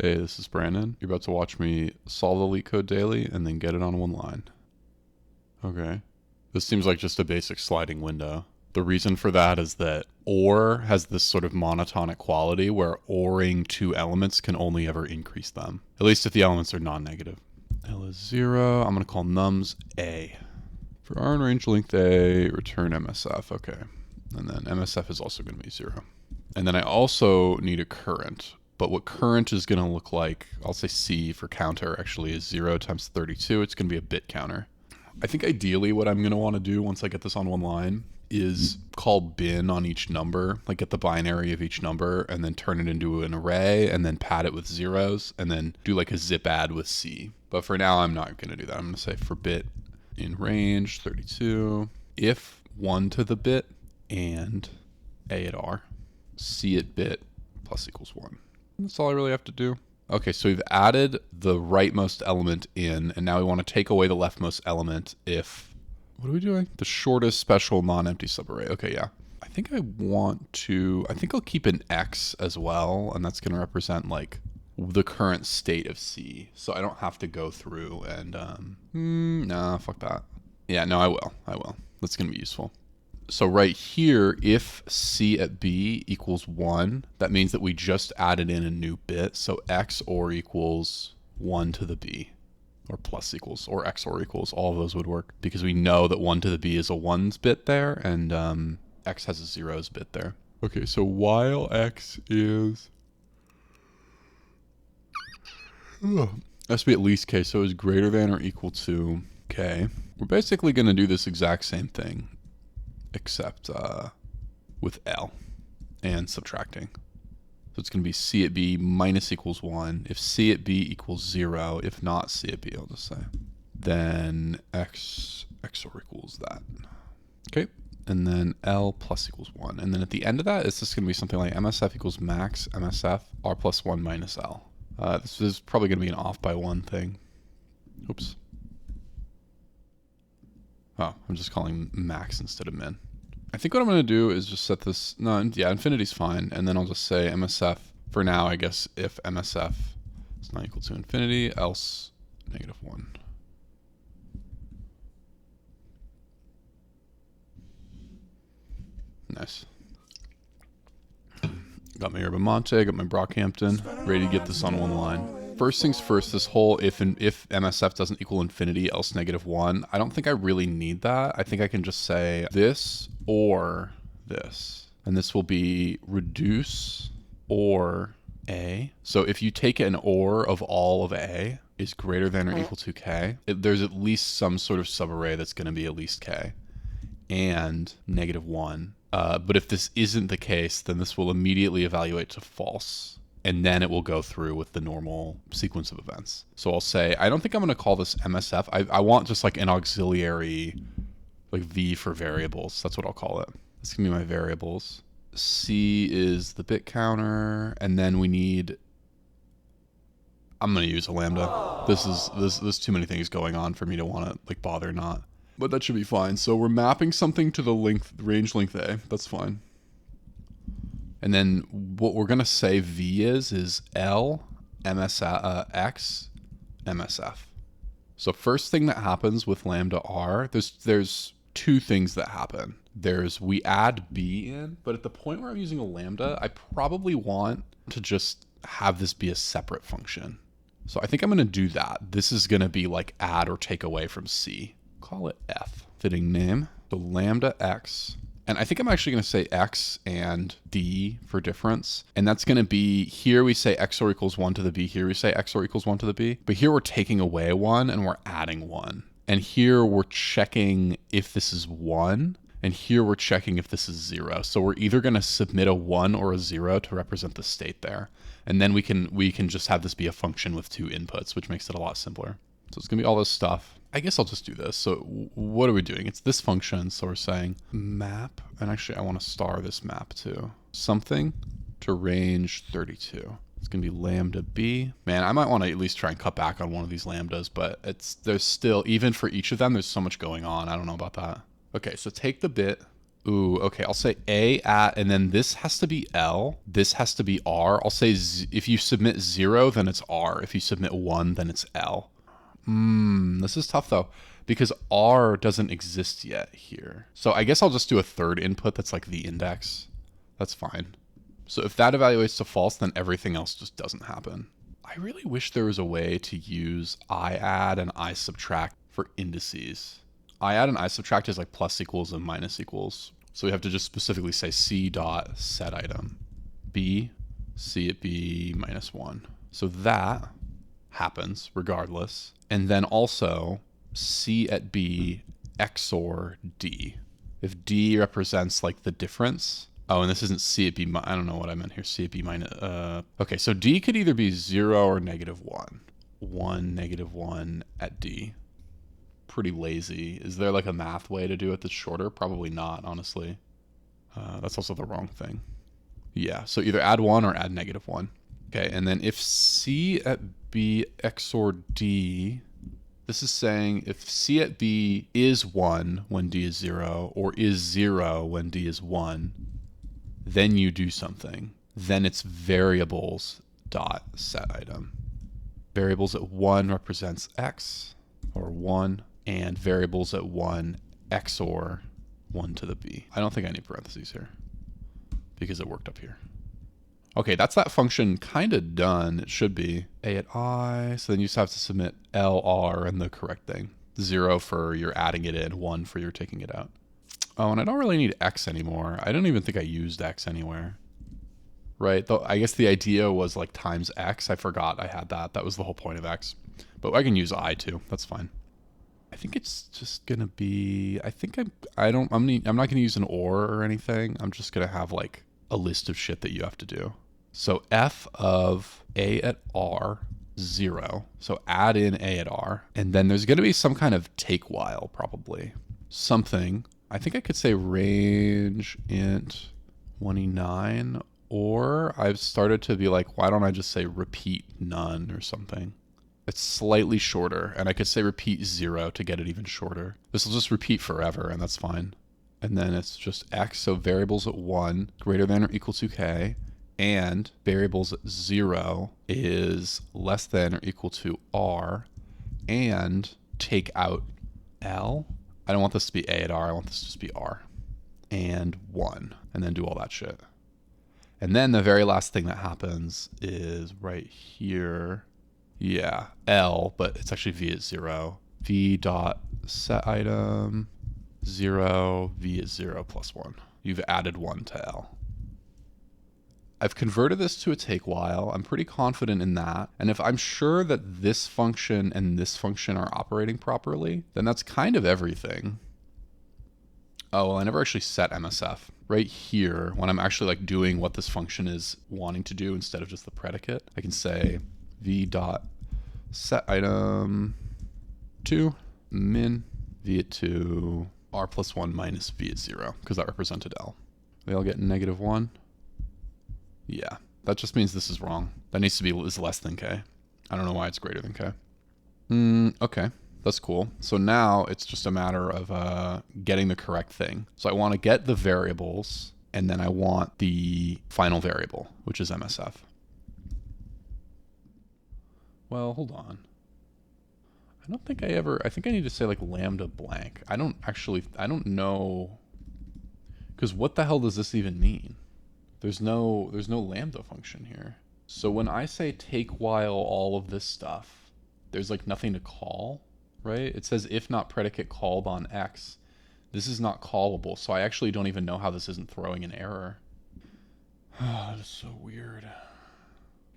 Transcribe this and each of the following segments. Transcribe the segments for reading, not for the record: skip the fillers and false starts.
Hey, this is Brandon. You're about to watch me solve the LeetCode daily and then get it on one line. Okay. This seems like just a basic sliding window. The reason for that is that OR has this sort of monotonic quality where ORing two elements can only ever increase them, at least if the elements are non-negative. L is 0. I'm going to call nums A. For R in range length A, return MSF. Okay. And then MSF is also going to be 0. And then I also need a current. But what current is going to look like, I'll say C for counter actually, is 0 times 32. It's going to be a bit counter. I think ideally what I'm going to want to do once I get this on one line is call bin on each number, like get the binary of each number and then turn it into an array and then pad it with zeros and then do like a zip add with C. But for now, I'm not going to do that. I'm going to say for bit in range 32, if 1 to the bit and A at R, C at bit plus equals 1. That's all I really have to do. Okay, so we've added the rightmost element in, and now we want to take away the leftmost element if, what are we doing? The shortest special non-empty subarray. Okay, yeah. I think I'll keep an X as well, and that's going to represent like the current state of C. So I don't have to go through and, nah, fuck that. Yeah, no, I will. That's going to be useful. So right here, if C at B equals 1, that means that we just added in a new bit. So X or equals 1 to the B, or plus equals, or X or equals. All of those would work because we know that 1 to the B is a 1's bit there, and X has a 0's bit there. Okay, so while X is... has to be at least K, so is greater than or equal to K. We're basically going to do this exact same thing, except with L and subtracting. So it's going to be C at B minus equals 1. If C at B equals 0, if not C at B, I'll just say, then X or equals that. Okay, and then L plus equals 1. And then at the end of that, it's just going to be something like MSF equals max MSF R plus 1 minus L. This is probably going to be an off by 1 thing. Oops. Oh, I'm just calling max instead of min. I think what I'm going to do is just set this, no, yeah, infinity's fine. And then I'll just say MSF for now, I guess, if MSF is not equal to infinity, else negative 1. Nice. Got my Yerba Mate, got my Brockhampton, ready to get this on one line. First things first, this whole if MSF doesn't equal infinity, else negative 1, I don't think I really need that. I think I can just say this or this. And this will be reduce or A. So if you take an or of all of A is greater than or equal to K, there's at least some sort of subarray that's going to be at least K and negative 1. But if this isn't the case, then this will immediately evaluate to false. And then it will go through with the normal sequence of events. So I'll say, I don't think I'm going to call this MSF. I want just like an auxiliary, like V for variables. That's what I'll call it. This can be my variables. C is the bit counter. And then we need, I'm going to use a lambda. There's too many things going on for me to want to like bother not. But that should be fine. So we're mapping something to the range length A. That's fine. And then what we're going to say V is L MSF, X MSF. So first thing that happens with lambda R, there's two things that happen. We add B in, but at the point where I'm using a lambda, I probably want to just have this be a separate function. So I think I'm going to do that. This is going to be like add or take away from C. Call it F. Fitting name. So lambda X. And I think I'm actually going to say X and D for difference. And that's going to be, here we say X or equals 1 to the B. Here we say X or equals 1 to the B. But here we're taking away 1 and we're adding 1. And here we're checking if this is 1. And here we're checking if this is 0. So we're either going to submit a 1 or a 0 to represent the state there. And then we can just have this be a function with 2 inputs, which makes it a lot simpler. So it's going to be all this stuff. I guess I'll just do this. So what are we doing? It's this function. So we're saying map, and actually I want to star this map too. Something to range 32. It's going to be lambda B. Man, I might want to at least try and cut back on one of these lambdas, but there's still, even for each of them, there's so much going on. I don't know about that. Okay, so take the bit Ooh, okay, I'll say A at, and then this has to be L. This has to be R. I'll say if you submit 0, then it's R. If you submit 1, then it's L. This is tough though, because R doesn't exist yet here. So I guess I'll just do a third input that's like the index. That's fine. So if that evaluates to false, then everything else just doesn't happen. I really wish there was a way to use I-add and I-subtract for indices. I-add and I-subtract is like plus equals and minus equals. So we have to just specifically say C dot set item B, C at B minus 1. So that happens regardless. And then also C at B XOR D. If D represents like the difference. Oh, and this isn't C at B, I don't know what I meant here. C at B minus, okay, so D could either be 0 or -1. 1, -1 at D. Pretty lazy. Is there like a math way to do it that's shorter? Probably not, honestly. That's also the wrong thing. Yeah, so either add 1 or add -1. Okay, and then if C at B XOR D, this is saying if C at B is 1 when D is 0, or is 0 when D is 1, then you do something. Then it's variables dot set item. Variables at 1 represents X, or 1, and variables at 1 XOR 1 to the B. I don't think I need parentheses here, because it worked up here. Okay, that's that function kind of done. It should be A at I, so then you just have to submit LR and the correct thing. 0 for your adding it in, 1 for your taking it out. Oh, and I don't really need X anymore. I don't even think I used X anywhere. Right, though I guess the idea was like times X. I forgot I had that. That was the whole point of X. But I can use I too. That's fine. I think it's just gonna be, I'm not gonna use an or anything. I'm just gonna have like a list of shit that you have to do. So F of A at R, 0. So add in A at R. And then there's gonna be some kind of take while probably. Something. I think I could say range int 29, or I've started to be like, why don't I just say repeat none or something? It's slightly shorter, and I could say repeat 0 to get it even shorter. This will just repeat forever, and that's fine. And then it's just X, so variables at 1 greater than or equal to K, and variables at 0 is less than or equal to R, and take out L. I don't want this to be A at R, I want this to just be R. And 1, and then do all that shit. And then the very last thing that happens is right here. Yeah, L, but it's actually V at 0. V dot set item 0, V is 0 plus 1. You've added 1 to L. I've converted this to a take while. I'm pretty confident in that. And if I'm sure that this function and this function are operating properly, then that's kind of everything. Oh, well, I never actually set MSF. Right here, when I'm actually like doing what this function is wanting to do instead of just the predicate, I can say V dot set item 2 min V at 2 R plus 1 minus V at 0, because that represented L. They all get -1. Yeah, that just means this is wrong. That needs to be is less than K. I don't know why it's greater than K. Okay, that's cool. So now it's just a matter of getting the correct thing. So I want to get the variables, and then I want the final variable, which is MSF. Well, hold on. I think I need to say like lambda blank. I don't know. Because what the hell does this even mean? There's no lambda function here. So when I say take while all of this stuff, there's like nothing to call, right? It says if not predicate called on X. This is not callable, so I actually don't even know how this isn't throwing an error. Oh, that is so weird.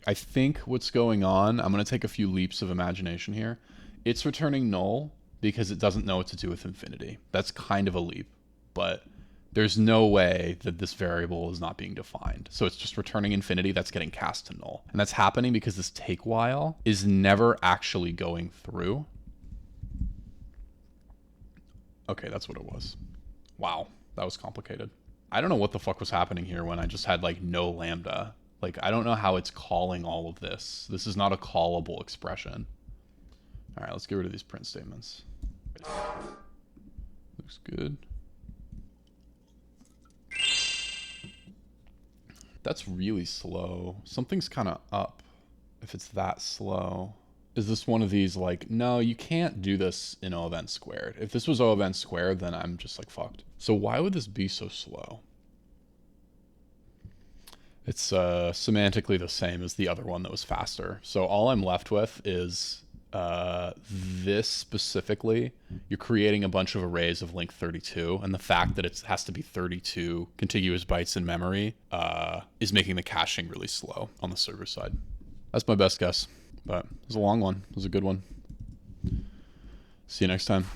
I think what's going on, I'm going to take a few leaps of imagination here. It's returning null because it doesn't know what to do with infinity. That's kind of a leap, but there's no way that this variable is not being defined. So it's just returning infinity that's getting cast to null. And that's happening because this take while is never actually going through. Okay, that's what it was. Wow, that was complicated. I don't know what the fuck was happening here when I just had like no lambda. Like, I don't know how it's calling all of this. This is not a callable expression. All right, let's get rid of these print statements. Looks good. That's really slow. Something's kind of up if it's that slow. Is this one of these like, no, you can't do this in O of n squared. If this was O of n squared, then I'm just like fucked. So why would this be so slow? It's semantically the same as the other one that was faster. So all I'm left with is this specifically. You're creating a bunch of arrays of length 32, and the fact that it has to be 32 contiguous bytes in memory is making the caching really slow on the server side. That's my best guess, but it was a long one. It was a good one. See you next time.